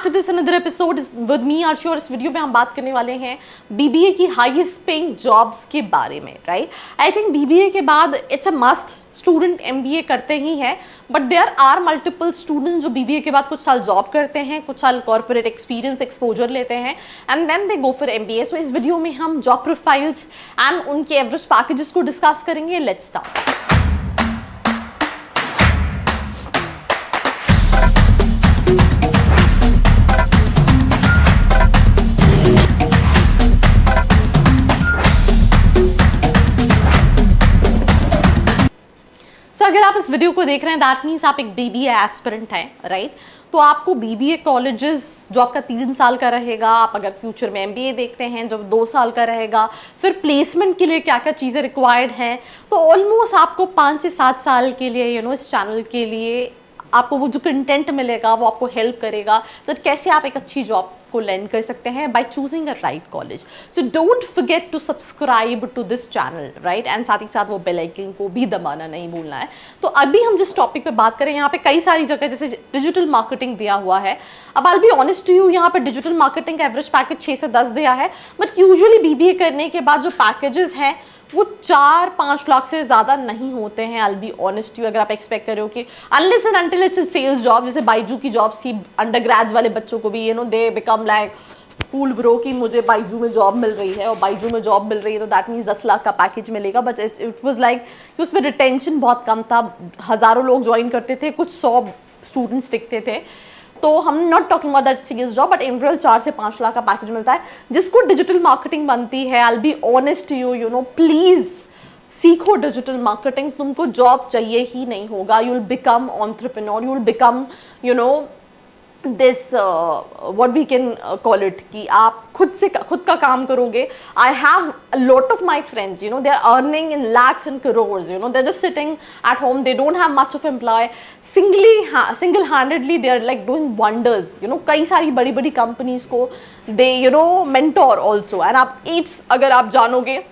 Back to this another episode with me Arshi और इस video में हम बात करने वाले हैं बीबीए की हाईएस्ट पेइंग जॉब्स के बारे में, राइट। आई थिंक बीबीए के बाद it's a must, student MBA करते ही हैं, but there are multiple student जो बीबीए के बाद कुछ साल जॉब करते हैं, कुछ साल कॉर्पोरेट एक्सपीरियंस एक्सपोजर लेते हैं and then they go for MBA. So इस वीडियो में हम जॉब प्रोफाइल्स एंड उनके एवरेज पैकेजेस को डिस्कस करेंगे। Let's start. अगर आप इस वीडियो को देख रहे हैं दैट मीन्स आप एक बीबीए एस्पिरेंट हैं, राइट। तो आपको बीबीए कॉलेजेस जो आपका 3 साल का रहेगा, आप अगर फ्यूचर में एमबीए देखते हैं जो 2 साल का रहेगा, फिर प्लेसमेंट के लिए क्या क्या चीज़ें रिक्वायर्ड हैं, तो ऑलमोस्ट आपको 5 से 7 साल के लिए इस चैनल के लिए आपको वो जो कंटेंट मिलेगा वो आपको हेल्प करेगा तो कैसे आप एक अच्छी जॉब को लैंड कर सकते हैं by choosing a right college. So don't forget to subscribe to this channel, right, and साथ ही साथ वो बेल आइकन को भी दबाना नहीं भूलना है। तो अभी हम जिस टॉपिक पे बात करें, यहाँ पे कई सारी जगह जैसे डिजिटल मार्केटिंग दिया हुआ है। अब I will be honest to you, यहाँ पे डिजिटल मार्केटिंग का एवरेज पैकेज 6 से 10 दिया है, बट यूजुअली बीबीए करने के बाद जो पैकेजेस हैं वो 4-5 लाख से ज़्यादा नहीं होते हैं। I will be honest you, अगर आप एक्सपेक्ट कर रहे हो कि unless and until it's a sales job, जैसे बाइजू की जॉब थी अंडर ग्रेज वाले बच्चों को भी they become like cool bro कि मुझे बाइजू में जॉब मिल रही है और बाइजू में जॉब मिल रही है तो दैट मीन्स 10 लाख का पैकेज मिलेगा। बट इट वाज लाइक कि उसमें रिटेंशन बहुत कम था, हज़ारों लोग ज्वाइन करते थे, कुछ 100 स्टूडेंट्स टिकते थे। तो हम not talking about that serious job, but in real 4 से 5 लाख का पैकेज मिलता है जिसको डिजिटल मार्केटिंग बनती है। I will be honest you know please सीखो डिजिटल मार्केटिंग, तुमको जॉब चाहिए ही नहीं होगा। You will become entrepreneur, you will become this what we can call it कि आप खुद का काम करोगे। I have a lot of my friends they are earning in lakhs and crores, they are just sitting at home, they don't have much of employ, single handedly they are like doing wonders. कई सारी बड़ी बड़ी companies को दे mentor also. And आप as अगर आप जानोगे,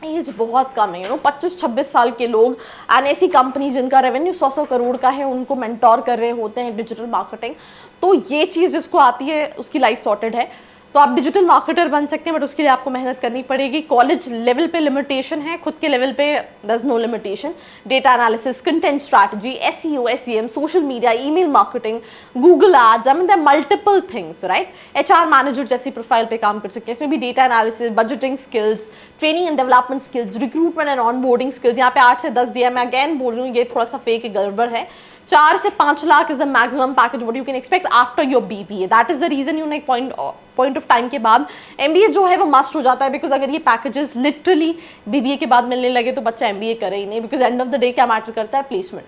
as बहुत कम है 25-26 साल के लोग एंड ऐसी कंपनी जिनका रेवेन्यू 100 करोड़ का है उनको मेंटोर कर रहे होते हैं डिजिटल मार्केटिंग। तो ये चीज़ जिसको आती है उसकी लाइफ सॉर्टेड है। तो आप डिजिटल मार्केटर बन सकते हैं, बट उसके लिए आपको मेहनत करनी पड़ेगी। कॉलेज लेवल पे लिमिटेशन है, खुद के लेवल पे दस no limitation. Data analysis, content strategy, SEO, SEM, social media, email marketing, Google ads, I mean there multiple things, right. HR manager जैसी प्रोफाइल पे काम कर सकते हैं, इसमें भी data analysis, budgeting skills, training and development skills, recruitment and onboarding skills. यहाँ पे 8 से 10 दिया, मैं अगेन बोल रही हूँ ये थोड़ा सा फेक गड़बड़ है। 4 से 5 lakh is the maximum package what you can expect after your BBA. That is the reason एक पॉइंट ऑफ टाइम के बाद एमबीए जो है वो मस्ट हो जाता है, बिकॉज अगर ये पैकेजेस लिटरली बीबीए के बाद मिलने लगे तो बच्चा एमबीए करे ही नहीं, because end of the day क्या मैटर करता है, placement,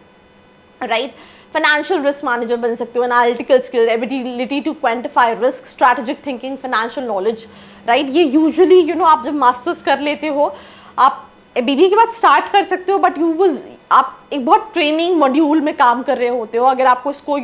right. Financial risk manager बन सकते हो, analytical skill, ability to quantify risk, strategic thinking, financial knowledge, right. ये यूजुअली आप जब मास्टर्स कर लेते हो आप बीबीए के बाद स्टार्ट कर सकते हो, बट आप एक बहुत ट्रेनिंग मॉड्यूल में काम कर रहे होते हो। अगर आपको इसको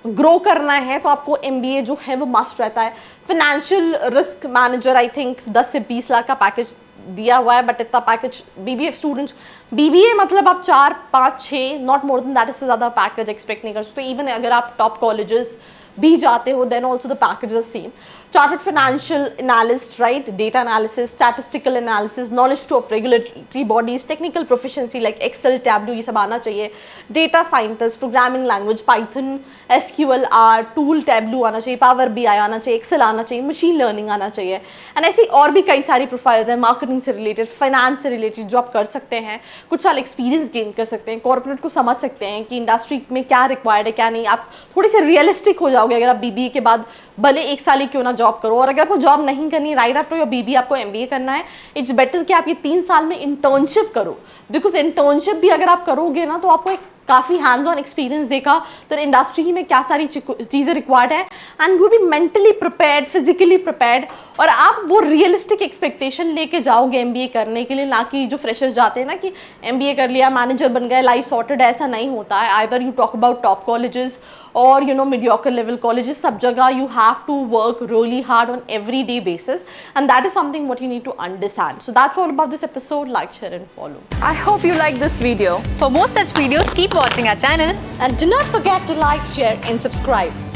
ग्रो करना है तो आपको एमबीए जो है वो मस्ट रहता है। Financial risk manager I think 10 से 20 लाख का पैकेज दिया हुआ है, बट इतना पैकेज बीबीए स्टूडेंट्स, बीबीए मतलब आप 4, 5, 6 नॉट मोर देन दैट, इससे ज़्यादा पैकेज एक्सपेक्ट नहीं कर सकते। इवन अगर आप टॉप कॉलेजेस भी जाते हो then also the package is same. Chartered financial analyst, right, data analysis, statistical analysis, knowledge to of regulatory bodies, technical proficiency like Excel, Tableau, ये सब आना चाहिए। Data scientist, programming language, Python, SQL, R, tool, Tableau आना चाहिए, power BI आना चाहिए, Excel आना चाहिए, मशीन लर्निंग आना चाहिए। एंड ऐसी और भी कई सारी प्रोफाइल्स हैं, मार्केटिंग से रिलेटेड, फाइनेंस से रिलेटेड, जो आप कर सकते हैं। कुछ साल एक्सपीरियंस गेन कर सकते हैं, कॉर्पोरेट को समझ सकते हैं कि इंडस्ट्री में क्या रिक्वायर्ड है क्या नहीं। आप थोड़े से रियलिस्टिक हो जाओगे अगर आप बीबीए के बाद भले 1 साल ही क्यों ना जॉब करो। और अगर आपको जॉब नहीं करनी, राइट आफ्टर योर बीबीए आपको एमबीए करना है, इट्स बेटर कि आप ये 3 साल में इंटर्नशिप करो, बिकॉज इंटर्नशिप भी अगर आप करोगे ना तो आपको एक काफ़ी हैंड्स ऑन एक्सपीरियंस देगा तो इंडस्ट्री में क्या सारी चीज़ें रिक्वायर्ड है, and you be mentally prepared, physically prepared, और आप वो रियलिस्टिक एक्सपेक्टेशन लेके जाओगे एमबीए करने के लिए। ना कि जो फ्रेशर्स जाते हैं ना कि एमबीए कर लिया, मैनेजर बन गए, लाइफ सॉर्टेड, ऐसा नहीं होता है। Either you talk about top colleges or mediocre level colleges, सब जगह you have to work really hard on everyday basis, and that is something what you need to understand. So that's all about this episode. Like, share and follow. I hope you like this video. For more such videos, keep watching our channel And do not forget to like, share and subscribe.